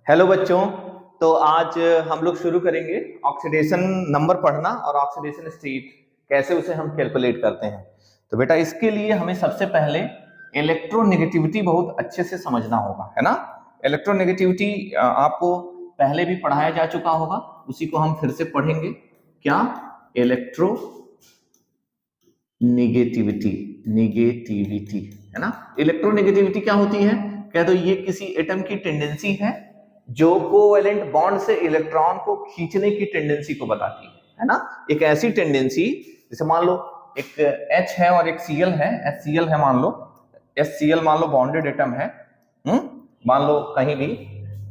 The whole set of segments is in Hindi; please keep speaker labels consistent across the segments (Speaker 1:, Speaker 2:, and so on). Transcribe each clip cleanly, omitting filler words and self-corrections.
Speaker 1: हेलो बच्चों। तो आज हम लोग शुरू करेंगे ऑक्सीडेशन नंबर पढ़ना और ऑक्सीडेशन स्टेट कैसे उसे हम कैलकुलेट करते हैं। तो बेटा इसके लिए हमें सबसे पहले इलेक्ट्रोनेगेटिविटी बहुत अच्छे से समझना होगा, है ना। इलेक्ट्रोनेगेटिविटी आपको पहले भी पढ़ाया जा चुका होगा, उसी को हम फिर से पढ़ेंगे। क्या? इलेक्ट्रो निगेटिविटी, निगेटिविटी, है ना। इलेक्ट्रोनेगेटिविटी क्या होती है? कह दो ये किसी एटम की टेंडेंसी है जो कोवेलेंट बॉन्ड से इलेक्ट्रॉन को खींचने की टेंडेंसी को बताती है ना। एक ऐसी टेंडेंसी जैसे मान लो एक H है और एक Cl है, HCl है मान लो, HCl मान लो बॉन्डेड एटम है। मान लो कहीं भी,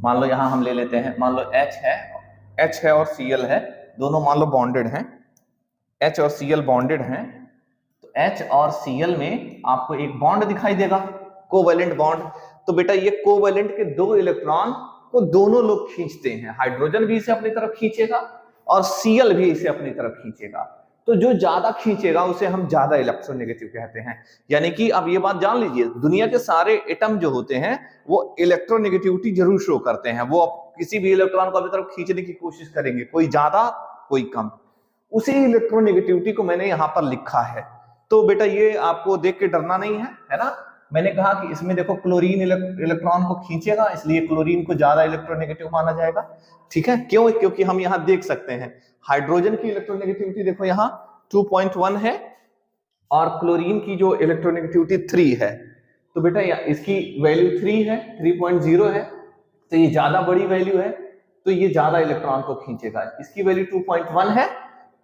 Speaker 1: मान लो यहां हम ले लेते हैं, मान लो H है और Cl है, दोनों मान लो बॉन्डेड हैं, H और Cl बॉन्डेड हैं। तो H और Cl में आपको एक बॉन्ड दिखाई देगा, कोवेलेंट बॉन्ड। तो बेटा ये कोवेलेंट के दो इलेक्ट्रॉन को दोनों लोग खींचते हैं, हाइड्रोजन भी इसे अपनी तरफ खींचेगा और Cl भी इसे अपनी तरफ खींचेगा। तो जो ज्यादा खींचेगा उसे हम ज्यादा इलेक्ट्रोनेगेटिव कहते हैं। यानी कि अब ये बात जान लीजिए, दुनिया के सारे एटम जो होते हैं वो इलेक्ट्रोनेगेटिविटी जरूर शो करते हैं, वो किसी भी इलेक्ट्रॉन को अपनी तरफ खींचने की कोशिश करेंगे, कोई ज्यादा कोई कम। उसी इलेक्ट्रोनेगेटिविटी को मैंने यहां पर लिखा है। तो बेटा ये आपको देख के डरना नहीं है ना। मैंने कहा कि इसमें देखो क्लोरीन इलेक्ट्रॉन को खींचेगा, इसलिए क्लोरीन को ज्यादा इलेक्ट्रोनेगेटिव माना जाएगा। ठीक है, क्यों? क्योंकि हम यहां देख सकते हैं हाइड्रोजन की इलेक्ट्रोनेगेटिविटी देखो यहां 2.1 है और क्लोरीन की जो इलेक्ट्रोनेगेटिविटी 3 है। तो बेटा इसकी वैल्यू 3 है, 3.0 है, तो ये ज्यादा बड़ी वैल्यू है, तो ये ज्यादा इलेक्ट्रॉन को खींचेगा। इसकी वैल्यू 2.1 है,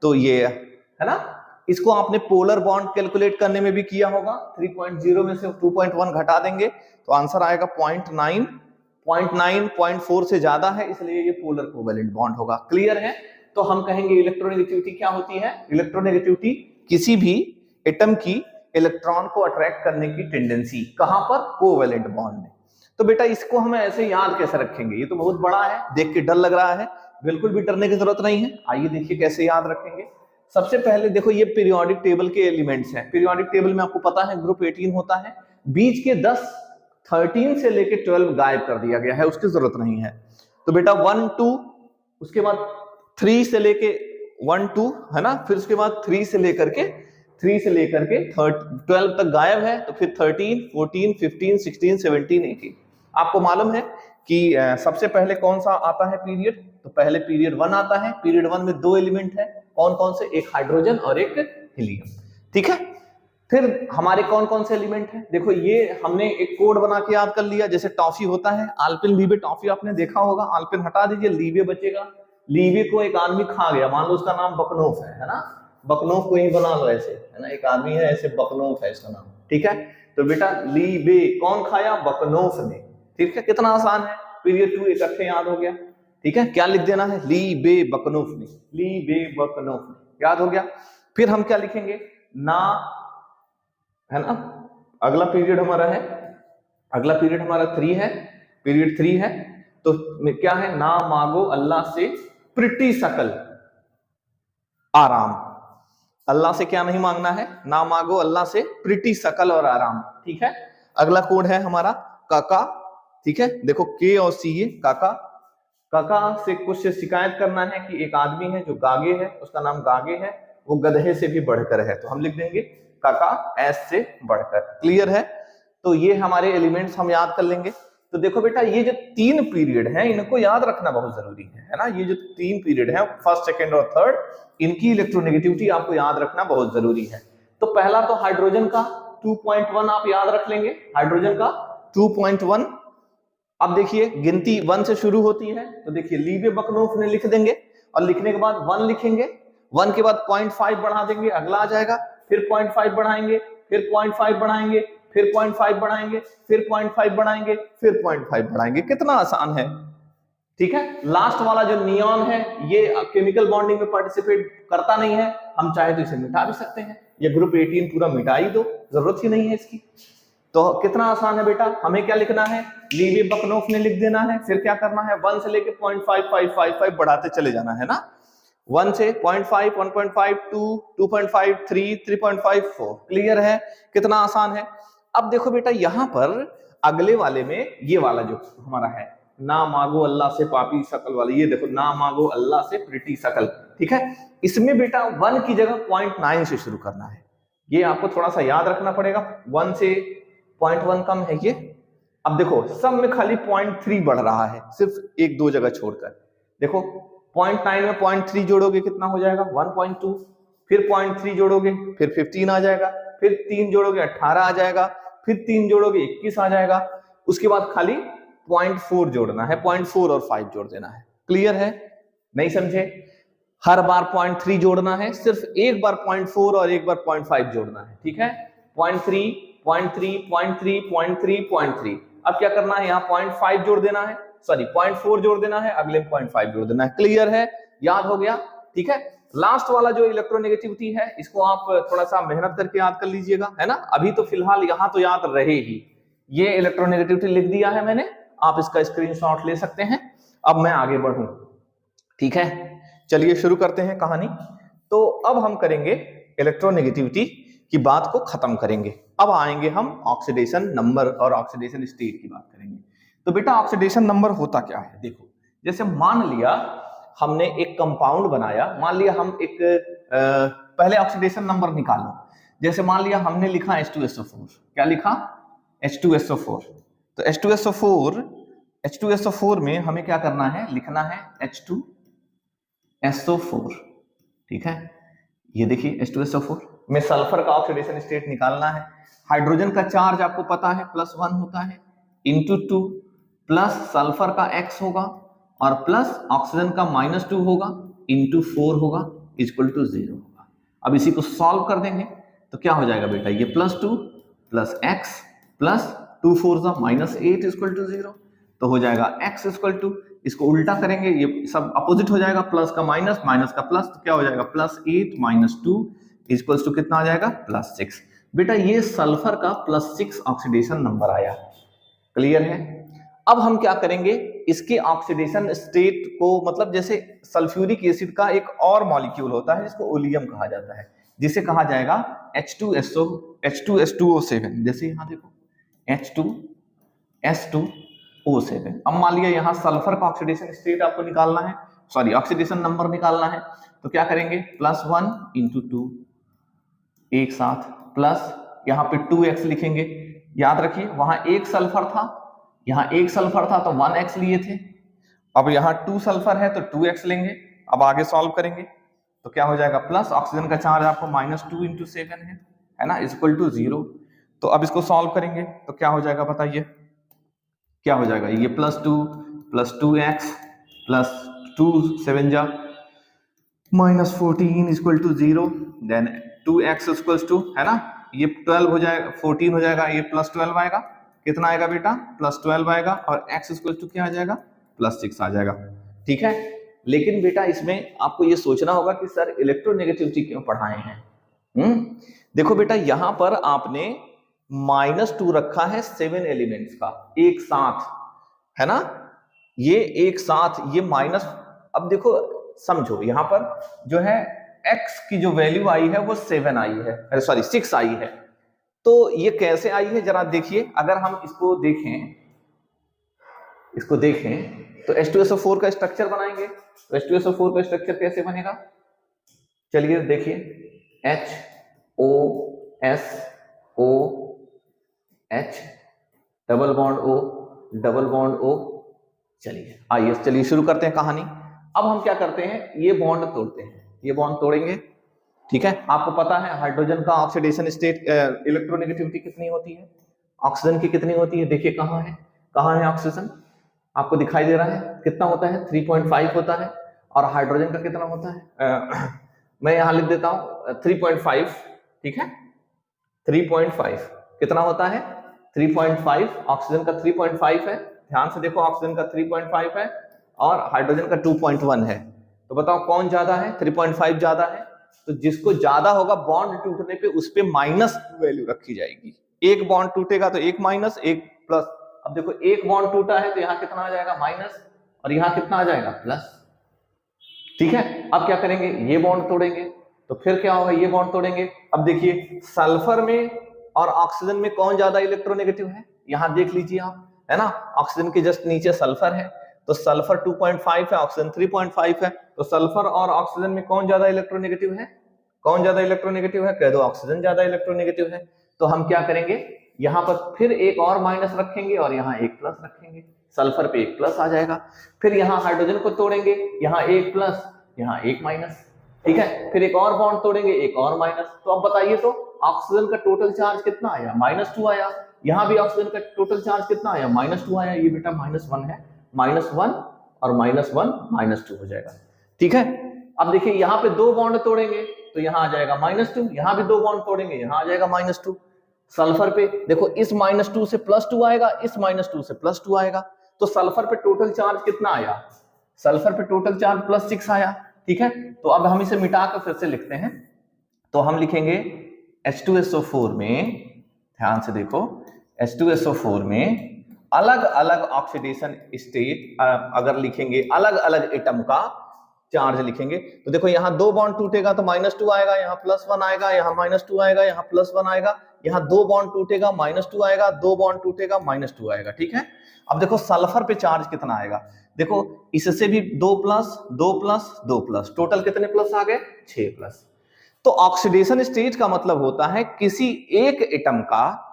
Speaker 1: तो ये है ना। इसको आपने पोलर बॉन्ड कैलकुलेट करने में भी किया होगा, 3.0 में से 2.1 घटा देंगे तो आंसर आएगा 0.9। 0.4 से ज्यादा है, इसलिए ये पोलर कोवेलेंट बॉन्ड होगा। क्लियर है? तो हम कहेंगे इलेक्ट्रोनेगेटिविटी क्या होती है? इलेक्ट्रोनेगेटिविटी किसी भी एटम की इलेक्ट्रॉन को अट्रैक्ट करने की टेंडेंसी, कहां पर? कोवेलेंट बॉन्ड में। तो बेटा इसको हम ऐसे याद कैसे रखेंगे? ये तो बहुत बड़ा है, देख के डर लग रहा है, बिल्कुल भी डरने की जरूरत नहीं है। आइए देखिए कैसे याद रखेंगे। सबसे पहले देखो ये पीरियोडिक टेबल के एलिमेंट्स हैं। पीरियोडिक टेबल में आपको पता है ग्रुप 18 होता है, बीच के 10 13 से लेके 12 गायब कर दिया गया है, उसकी जरूरत नहीं है। तो बेटा 1 2, उसके बाद 3 से लेके 1 2 है ना, फिर उसके बाद 3 से लेकर के 12 तक गायब है। तो फिर 13 14 15 16 17 18। आपको मालूम है कि सबसे पहले कौन सा आता है पीरियड? तो पहले पीरियड 1 आता है। पीरियड 1 में दो एलिमेंट है, कौन कौन से? एक हाइड्रोजन और एक हीलियम। ठीक है, फिर हमारे कौन कौन से एलिमेंट हैं? देखो ये हमने एक कोड बना के याद कर लिया, जैसे टॉफी होता है, आल्पिन लीबे टॉफी आपने देखा होगा। आल्पिन हटा दीजिए, लीबे बचेगा। लीबे को एक आदमी खा गया, मान लो उसका नाम बकनोफ है ना। बकनोफ को ही बना लो ऐसे, है ना, एक आदमी है ऐसे, बकनोफ है इसका नाम। ठीक है, तो बेटा लीबे कौन खाया? बकनोफ ने। ठीक है, कितना आसान है, पीरियड 2 इकट्ठे याद हो गया। ठीक है, क्या लिख देना है? लीबे बकनोफ ने, लीबे बकनोफ ने, याद हो गया। फिर हम क्या लिखेंगे? ना, है ना। अगला पीरियड हमारा है, अगला पीरियड हमारा 3 है, पीरियड 3 है। तो क्या है? ना मांगो अल्लाह से प्रिटी सकल आराम। अल्लाह से क्या नहीं मांगना है? ना मांगो अल्लाह से प्रिटी सकल और आराम। ठीक है, अगला कोड है हमारा काका। ठीक है, देखो के और सी, ये काका। काका से कुछ शिकायत करना है कि एक आदमी है जो गागे है, उसका नाम गागे है, वो गधे से भी बढ़कर है, तो हम लिख देंगे काका एस से बढ़कर। क्लियर है? तो ये हमारे एलिमेंट्स हम याद कर लेंगे। तो देखो बेटा ये जो 3 पीरियड हैं इनको याद रखना बहुत जरूरी है ना। ये जो 3 पीरियड हैं, फर्स्ट सेकेंड और थर्ड, इनकी इलेक्ट्रोनेगेटिविटी आपको याद रखना बहुत जरूरी है। तो पहला तो हाइड्रोजन का 2.1 आप याद रख लेंगे, हाइड्रोजन का 2.1। अब देखिए गिनती 1 से शुरू होती है, तो देखिए लीबे बकनोफ ने लिख देंगे और लिखने के बाद 1 लिखेंगे, 1 के बाद 0.5 बढ़ा देंगे, अगला आ जाएगा, फिर 0.5 बढ़ाएंगे, फिर 0.5 बढ़ाएंगे, फिर 0.5 बढ़ाएंगे, फिर 0.5 बढ़ाएंगे, फिर 0.5 बढ़ाएंगे। कितना आसान है। ठीक है, लास्ट वाला जो नियॉन है ये केमिकल बॉन्डिंग में पार्टिसिपेट करता नहीं है, हम चाहे तो इसे मिटा भी सकते हैं, ये ग्रुप 18 पूरा मिटा ही दो, जरूरत ही नहीं है इसकी। तो कितना आसान है बेटा, हमें क्या लिखना है? लीबे बकनोफ ने लिख देना है, फिर क्या करना है? 1 से लेके 0.5555 बढ़ाते चले जाना है ना। 1 से 0.5 1.5 2 2.5 3 3.5 4। क्लियर है? कितना आसान है। अब देखो बेटा यहां पर अगले वाले में ये वाला जो हमारा है, ना मांगो अल्लाह से पापी शकल वाले, ये देखो ना मांगो अल्लाह से प्रिटी शकल, ठीक है। इसमें बेटा 1 की जगह 0.9 से शुरू करना है, ये आपको थोड़ा सा याद रखना पड़ेगा। 1 से 0.1 कम है ये। अब देखो सब में खाली 0.3 बढ़ रहा है, सिर्फ एक दो जगह छोड़कर। देखो 0.9 में 0.3 जोड़ोगे कितना हो जाएगा 1.2, फिर 0.3 जोड़ोगे फिर 15 आ जाएगा, फिर 3 जोड़ोगे 18 आ जाएगा, फिर 3 जोड़ोगे 21 आ जाएगा। उसके बाद खाली 0.4 जोड़ना है, 0.4 और 5 जोड़ देना है। क्लियर है? नहीं समझे? हर बार 0.3 जोड़ना है, सिर्फ एक बार 0.4 और एक बार 0.5 जोड़ना है, ठीक है। 0.3 0.3 0.3 0.3 0.3। अब क्या करना है, यहाँ 0.5 जोड़ देना है, सॉरी 0.4 जोड़ देना है, अगले 0.5 जोड़ देना है। क्लियर है? याद हो गया? ठीक है। लास्ट वाला जो इलेक्ट्रोनेगेटिविटी है, इसको आप थोड़ा सा मेहनत करके याद कर लीजिएगा, है ना। अभी तो फिलहाल यहाँ तो याद रहे ही, ये इलेक्ट्रोनेगेटिविटी लिख दिया है मैंने, आप इसका स्क्रीनशॉट ले सकते हैं। अब मैं आगे बढ़ूं, ठीक है। चलिए शुरू करते हैं कहानी। तो अब हम करेंगे इलेक्ट्रोनेगेटिविटी की बात को खत्म करेंगे। अब आएंगे हम ऑक्सीडेशन नंबर और ऑक्सीडेशन स्टेट की बात करेंगे। तो बेटा ऑक्सीडेशन नंबर होता क्या है, देखो जैसे मान लिया हमने एक कंपाउंड बनाया, मान लिया हम एक पहले ऑक्सीडेशन नंबर निकालो। जैसे मान लिया हमने लिखा H2SO4, क्या लिखा H2SO4। तो H2SO4 में हमें क्या करना है, लिखना है H2SO4, ठीक है। ये देखिए H2SO4 में सल्फर का ऑक्सीडेशन स्टेट निकालना है। हाइड्रोजन का चार्ज आपको पता है +1 होता है, इंटू 2 प्लस सल्फर का X होगा और प्लस ऑक्सीजन का -2 होगा इंटू 4 होगा इक्वल टू 0 होगा। अब इसी को सॉल्व कर देंगे तो क्या हो जाएगा बेटा, ये +2 plus X plus 2 4 -8 equal to 0। तो हो जाएगा X इक्वल टू, इसको उल्टा करेंगे ये सब अपोजिट हो जाएगा, प्लस का माइनस माइनस का प्लस, तो क्या हो जाएगा +8 - 2 इक्वल्स टू कितना आ जाएगा +6। बेटा ये सल्फर का +6 ऑक्सीडेशन नंबर आया। क्लियर है? अब हम क्या करेंगे, इसके ऑक्सीडेशन स्टेट को, मतलब जैसे सल्फ्यूरिक एसिड का एक और मॉलिक्यूल होता है जिसको ओलियम कहा जाता है, जिसे कहा जाएगा H2SO7। जैसे यहां देखो H2S2O7। अब मान लिया यहाँ सल्फर का ऑक्सीडेशन स्टेट आपको निकालना है, सॉरी ऑक्सीडेशन नंबर निकालना है, तो क्या करेंगे +1 × 2 एक साथ, प्लस यहाँ पे 2x लिखेंगे। याद रखिए वहां एक सल्फर था, यहाँ एक सल्फर था तो 1x लिए थे, अब यहाँ 2 सल्फर है तो 2x लेंगे। अब आगे सॉल्व करेंगे तो क्या हो जाएगा, प्लस ऑक्सीजन का चार्ज आपको -2 × 7 है ना, इक्वल टू 0। तो अब इसको सॉल्व करेंगे तो क्या हो जाएगा बताइए, क्या हो जाएगा, ये +2 + 2x प्लस 2 7 जा -14 equal to 0, then 2x equals to, है ना, ये 12 हो जाएगा, 14 हो जाएगा, ये +12 आएगा, कितना आएगा बेटा +12 आएगा, और x इक्वल टू क्या आ जाएगा +6 आ जाएगा, ठीक है। लेकिन बेटा इसमें आपको ये सोचना होगा कि सर इलेक्ट्रोनेगेटिविटी क्यों पढ़ाए हैं। देखो बेटा यहाँ पर आपने -2 रखा है 7 एलिमेंट्स का एक साथ, है ना, ये एक साथ ये माइनस। अब देखो समझो यहाँ पर जो है x की जो वैल्यू आई है वो 7 आई है, सॉरी 6 आई है। तो ये कैसे आई है जरा देखिए, अगर हम इसको देखें तो H2SO4 का स्ट्रक्चर बनाएंगे, तो H2SO4 का स्ट्रक्चर कैसे बनेगा, चलिए देखिए HOSOH डबल बॉन्ड O। चलिए शुरू करते हैं कहानी। अब हम क्या करते हैं, ये बॉन्ड तोड़ते हैं, ये बॉन्ड तोड़ेंगे, ठीक है। आपको पता है हाइड्रोजन का ऑक्सीडेशन स्टेट इलेक्ट्रोनेगेटिविटी कितनी होती है, ऑक्सीजन की कितनी होती है, देखिए कहाँ है ऑक्सीजन, आपको दिखाई दे रहा है कितना होता है 3.5 होता है, और हाइड्रोजन का कितना होता है मैं यहां लिख देता हूं 3.5, ठीक है 3.5 कितना होता है 3.5, ऑक्सीजन का 3.5 है, ध्यान से देखो ऑक्सीजन का 3.5 है और हाइड्रोजन का 2.1 है। तो बताओ कौन ज्यादा है, 3.5 ज्यादा है। तो जिसको ज्यादा होगा बॉन्ड टूटने पे उस पे माइनस वैल्यू रखी जाएगी, एक बॉन्ड टूटेगा तो एक माइनस एक प्लस। अब देखो एक बॉन्ड टूटा है तो यहाँ कितना आ जाएगा माइनस, और यहाँ कितना आ जाएगा प्लस, ठीक है। अब क्या करेंगे, ये बॉन्ड तोड़ेंगे, तो फिर क्या होगा, ये बॉन्ड तोड़ेंगे। अब देखिए सल्फर में और ऑक्सीजन में कौन ज्यादा इलेक्ट्रोनेगेटिव है, यहां देख लीजिए आप, है ना। ऑक्सीजन के जस्ट नीचे सल्फर है, तो सल्फर 2.5 है, ऑक्सीजन 3.5 है, तो सल्फर और ऑक्सीजन में कौन ज्यादा इलेक्ट्रोनेगेटिव है? कौन ज्यादा इलेक्ट्रोनेगेटिव है? कह दो ऑक्सीजन ज्यादा इलेक्ट्रोनेगेटिव है। तो हम क्या करेंगे, यहाँ पर फिर एक और माइनस रखेंगे और यहाँ एक प्लस रखेंगे, सल्फर पे एक प्लस आ जाएगा। फिर यहाँ हाइड्रोजन को तोड़ेंगे, यहाँ एक प्लस, यहाँ एक माइनस, ठीक है। फिर एक और बॉन्ड तोड़ेंगे, एक और माइनस। तो अब बताइए तो ऑक्सीजन का टोटल चार्ज कितना आया? -2 आया। यहाँ भी ऑक्सीजन का टोटल चार्ज कितना आया? -2 आया। ये बेटा -1 है, -1 और -1 -2 हो जाएगा, ठीक है। अब देखिए यहाँ पे दो बॉन्ड तोड़ेंगे तो यहाँ आ जाएगा -2, यहाँ भी दो बॉन्ड तोड़ेंगे, यहाँ आ जाएगा -2। सल्फर पे देखो, इस -2 से +2 आएगा, इस -2 से +2 आएगा, तो सल्फर पे टोटल चार्ज कितना आया? सल्फर पे टोटल चार्ज +6 आया, ठीक है। तो अब हम इसे मिटा कर फिर से लिखते हैं, तो हम लिखेंगे H2SO4 में, ध्यान से देखो, H2SO4 में अलग अलग ऑक्सीडेशन स्टेट अगर लिखेंगे, अलग अलग एटम का चार्ज लिखेंगे, तो देखो यहाँ दो बॉन्ड टूटेगा तो -2 आएगा, यहाँ +1 आएगा, यहाँ -2 आएगा, यहाँ +1 आएगा, यहाँ दो बॉन्ड टूटेगा -2 आएगा, दो बॉन्ड टूटेगा -2 आएगा, ठीक है। अब देखो सल्फर पे चार्ज कितना आएगा, देखो इससे भी 2 प्लस 2 प्लस 2 प्लस, टोटल कितने प्लस आ गए? 6 प्लस। तो ऑक्सीडेशन स्टेट का मतलब होता है किसी एक एटम का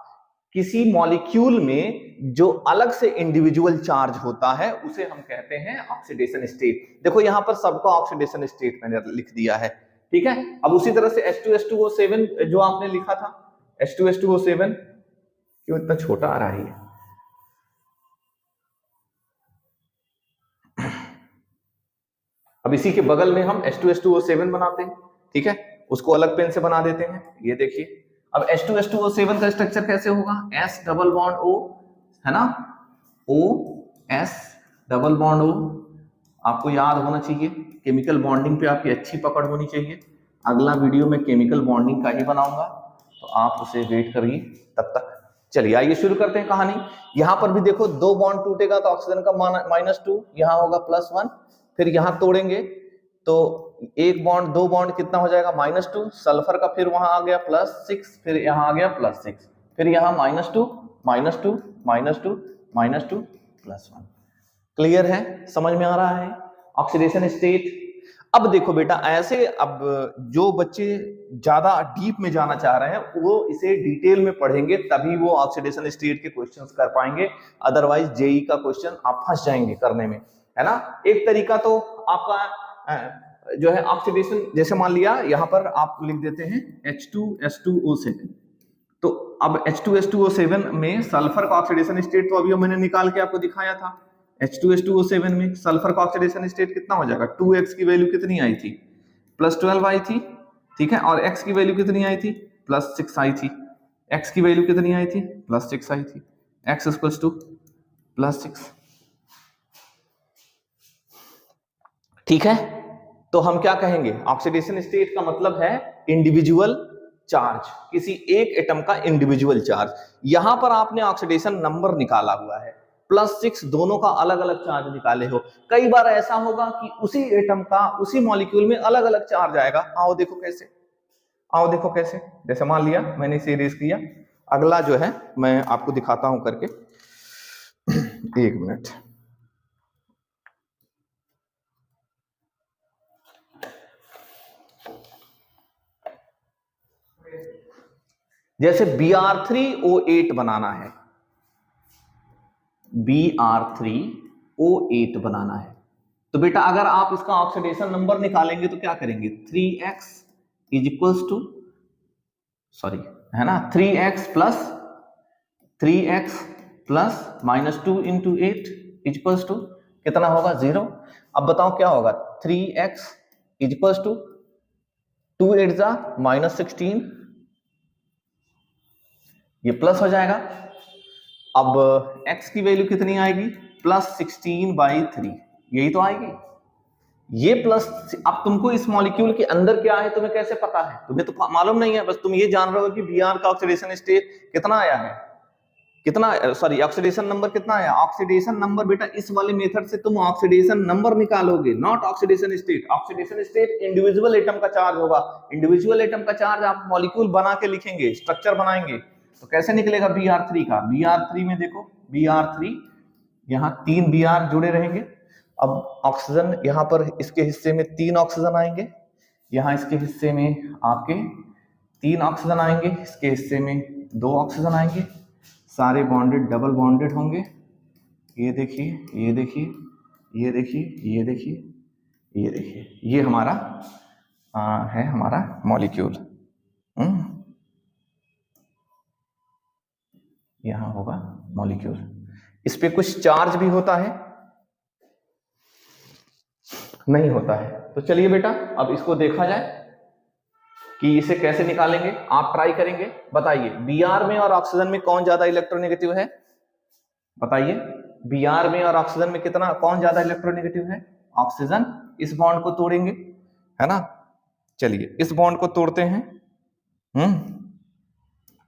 Speaker 1: किसी मॉलिक्यूल में जो अलग से इंडिविजुअल चार्ज होता है उसे हम कहते हैं ऑक्सीडेशन स्टेट। देखो यहाँ पर सबका ऑक्सीडेशन स्टेट मैंने लिख दिया है, ठीक है। अब उसी तरह से H2SO7 जो आपने लिखा था, H2SO7 क्यों इतना छोटा आ रहा है? अब इसी के बगल में हम H2SO7 बनाते हैं, ठीक है, उसको अलग पेन से बना देते हैं। ये देखिए, अब H2SO7 का स्ट्रक्चर कैसे होगा? S डबल बॉन्ड O, है ना, OS डबल बॉन्ड O। आपको याद होना चाहिए, केमिकल बॉन्डिंग पे आपकी अच्छी पकड़ होनी चाहिए। अगला वीडियो में केमिकल बॉन्डिंग का ही बनाऊंगा, तो आप उसे वेट करिए तब तक। चलिए आइए शुरू करते हैं कहानी। यहाँ पर भी देखो दो बॉन्ड टूटेगा तो ऑक्सीजन का -2, यहाँ होगा +1, फिर यहाँ तोड़ेंगे तो एक बॉन्ड दो बॉन्ड कितना हो जाएगा? -2, सल्फर का फिर वहां आ गया +6, फिर यहाँ आ गया +6, फिर यहाँ -2 -2 -2 -2 +1। क्लियर है? समझ में आ रहा है ऑक्सीडेशन स्टेट? अब देखो बेटा, ऐसे अब जो बच्चे ज्यादा डीप में जाना चाह रहे हैं वो इसे डिटेल में पढ़ेंगे, तभी वो ऑक्सीडेशन स्टेट के क्वेश्चंस कर पाएंगे, अदरवाइज जेई का क्वेश्चन आप फंस जाएंगे करने में, है ना। एक तरीका तो आपका जो है ऑक्सीडेशन, जैसे मान लिया यहाँ पर आप लिख देते हैं H2S2O7, तो अब H2S2O7 में सल्फर का ऑक्सीडेशन स्टेट तो अभी मैंने निकाल के आपको दिखाया था। H2S2O7 में सल्फर का ऑक्सीडेशन स्टेट कितना हो जाएगा? 2x की वैल्यू कितनी आई थी? +12 आई थी, ठीक है, और x की वैल्यू कितनी आई थी? +6 आई थी। x की वैल्यू कितनी आई थी? +6 आई थी। x इक्वल्स टू +6, ठीक है। तो हम क्या कहेंगे? ऑक्सीडेशन स्टेट का मतलब है इंडिविजुअल चार्ज, किसी एक एटम का इंडिविजुअल चार्ज। यहां पर आपने ऑक्सीडेशन नंबर निकाला हुआ है, +6, दोनों का अलग अलग चार्ज निकाले हो। कई बार ऐसा होगा कि उसी एटम का उसी मॉलिक्यूल में अलग अलग चार्ज आएगा। आओ देखो कैसे, आओ देखो कैसे। जैसे मान लिया मैंने इसे इरेज किया, अगला जो है मैं आपको दिखाता हूं करके। एक मिनट, जैसे Br3O8 बनाना है, Br3O8 बनाना है, तो बेटा अगर आप इसका ऑक्सीडेशन नंबर निकालेंगे तो क्या करेंगे? 3x is equals to, sorry, है ना, 3x plus -2 into 8 is equals to कितना होगा? 0। अब बताओ क्या होगा? 3x इज इक्वल्स टू 2 8 जा -16, ये प्लस हो जाएगा। अब x की वैल्यू कितनी आएगी? +16/3, यही तो आएगी। ये प्लस, अब तुमको इस मॉलिक्यूल के अंदर क्या है तुम्हें कैसे पता है? तुम्हें तो मालूम नहीं है, बस तुम ये जान रहे हो कि Br का ऑक्सीडेशन स्टेट कितना आया है, कितना, सॉरी, ऑक्सीडेशन नंबर कितना आया। ऑक्सीडेशन नंबर बेटा इस वाले मेथड से तुम ऑक्सीडेशन नंबर निकालोगे, not oxidation state. Oxidation state individual atom का चार्ज होगा, इंडिविजुअल एटम का चार्ज आप मॉलिक्यूल बना के लिखेंगे, स्ट्रक्चर बनाएंगे, तो कैसे निकलेगा Br3 का? Br3 में देखो Br3, यहाँ 3 Br जुड़े रहेंगे। अब ऑक्सीजन यहाँ पर इसके हिस्से में 3 ऑक्सीजन आएंगे, यहाँ इसके हिस्से में आपके 3 ऑक्सीजन आएंगे, इसके हिस्से में 2 ऑक्सीजन आएंगे, सारे बॉन्डेड डबल बॉन्डेड होंगे। ये देखिए, ये देखिए, ये देखिए, ये देखिए, ये देखिए, ये हमारा है हमारा मॉलिक्यूल। यहां होगा मॉलिक्यूल। इस पे कुछ चार्ज भी होता है? नहीं होता है। तो चलिए बेटा अब इसको देखा जाए कि इसे कैसे निकालेंगे। आप ट्राई करेंगे, बताइए Br में और ऑक्सीजन में कौन ज्यादा इलेक्ट्रोनेगेटिव है? बताइए Br में और ऑक्सीजन में कितना, कौन ज्यादा इलेक्ट्रोनेगेटिव है? ऑक्सीजन। इस बॉन्ड को तोड़ेंगे, है ना। चलिए इस बॉन्ड को तोड़ते हैं।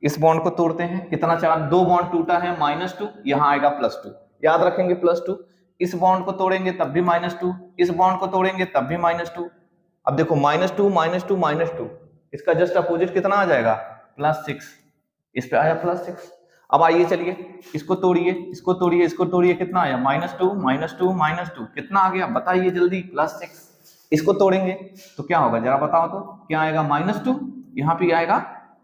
Speaker 1: इस बॉन्ड को तोड़ते हैं, कितना चार्ज, 2 बॉन्ड टूटा है, -2, यहां आएगा +2, याद रखेंगे +2। इस बॉन्ड को तोड़ेंगे तब भी -2, इस बॉन्ड को तोड़ेंगे तब भी -2। अब देखो -2 -2 -2, इसका जस्ट अपोजिट कितना आ जाएगा? +6, इस पे आया +6। अब आइए चलिए इसको तोड़िए, इसको तोड़िए, इसको तोड़िए, कितना आया? -2 -2 -2, कितना आ गया बताइए जल्दी? +6। इसको तोड़ेंगे तो क्या होगा जरा बताओ तो, क्या आएगा? -2, यहाँ पे आएगा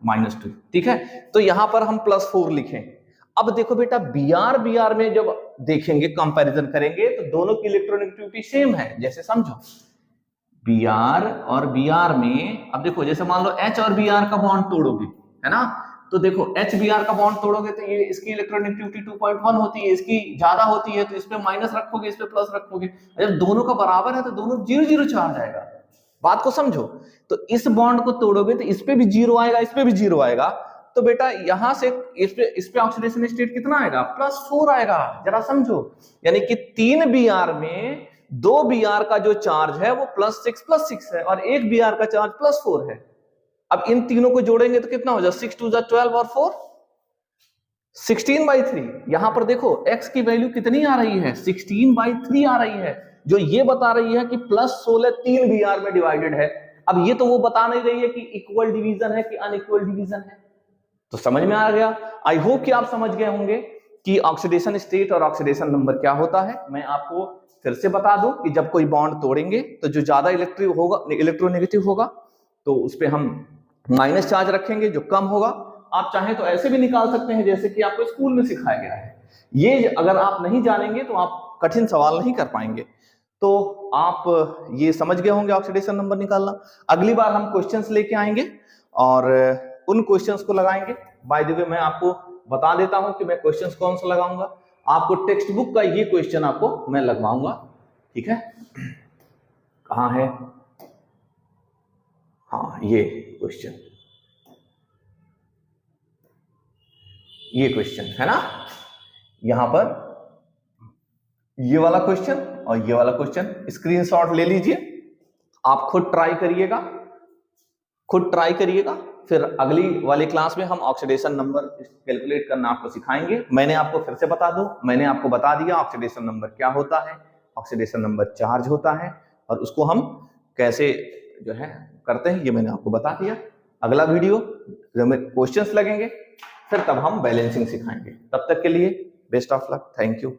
Speaker 1: -2, ठीक है। तो यहां पर हम +4 लिखें। अब देखो बेटा Br में जब देखेंगे, कंपैरिजन करेंगे तो दोनों की इलेक्ट्रोनेगेटिविटी सेम है। जैसे समझो Br और Br में, अब देखो जैसे मान लो H और Br का बॉन्ड तोड़ोगे, है ना, तो देखो H-Br का बॉन्ड तोड़ोगे तो ये इसकी इलेक्ट्रोनेगेटिविटी 2.1 होती है, इसकी ज्यादा होती है, तो इस पे माइनस रखोगे, इस पे प्लस रखोगे। जब दोनों का बराबर है तो दोनों 0-0 चार्ज आएगा। बात को समझो। तो इस बॉन्ड को तोड़ोगे तो इस पे भी 0 आएगा, इस पे भी 0 आएगा। तो बेटा यहां से इस पे ऑक्सीडेशन स्टेट कितना आएगा? +4 आएगा। जरा समझो, यानी कि 3 Br में 2 Br का जो चार्ज है वो +6 है और 1 Br का चार्ज +4 है। अब इन तीनों को जोड़ेंगे तो कितना हो जाए? 6 2 12 और 4 16/3। यहां पर देखो x की वैल्यू कितनी आ रही है? 16/3 आ रही है, जो ये बता रही है कि +16 3 Br में डिवाइडेड है। अब ये तो वो बता नहीं रही है कि इक्वल डिवीजन है कि अनइक्वल डिवीजन है। तो समझ में आ गया? आई होप कि आप समझ गए होंगे कि ऑक्सीडेशन स्टेट और ऑक्सीडेशन नंबर क्या होता है। मैं आपको फिर से बता दूं कि जब कोई बॉन्ड तोड़ेंगे तो जो ज्यादा इलेक्ट्रोनेगेटिव होगा तो उस पर हम माइनस चार्ज रखेंगे, जो कम होगा आप चाहें तो ऐसे भी निकाल सकते हैं जैसे कि आपको स्कूल में सिखाया गया है। ये अगर आप नहीं जानेंगे तो आप कठिन सवाल नहीं कर पाएंगे। तो आप ये समझ गए होंगे ऑक्सीडेशन नंबर निकालना। अगली बार हम क्वेश्चंस लेके आएंगे और उन क्वेश्चंस को लगाएंगे। बाय द वे मैं आपको बता देता हूं कि मैं क्वेश्चंस कौन सा लगाऊंगा। आपको टेक्स्ट बुक का ये क्वेश्चन आपको मैं लगवाऊंगा, ठीक है। कहां है? हाँ ये क्वेश्चन, ये क्वेश्चन है ना, यहां पर ये वाला क्वेश्चन और ये वाला क्वेश्चन स्क्रीनशॉट ले लीजिए। आप खुद ट्राई करिएगा, खुद ट्राई करिएगा। फिर अगली वाली क्लास में हम ऑक्सीडेशन नंबर कैलकुलेट करना आपको सिखाएंगे। मैंने आपको फिर से बता दूं, मैंने आपको बता दिया ऑक्सीडेशन नंबर क्या होता है। ऑक्सीडेशन नंबर चार्ज होता है और उसको हम कैसे जो है करते हैं ये मैंने आपको बता दिया। अगला वीडियो में क्वेश्चंस लगेंगे, फिर तब हम बैलेंसिंग सिखाएंगे। तब तक के लिए best of luck, thank you.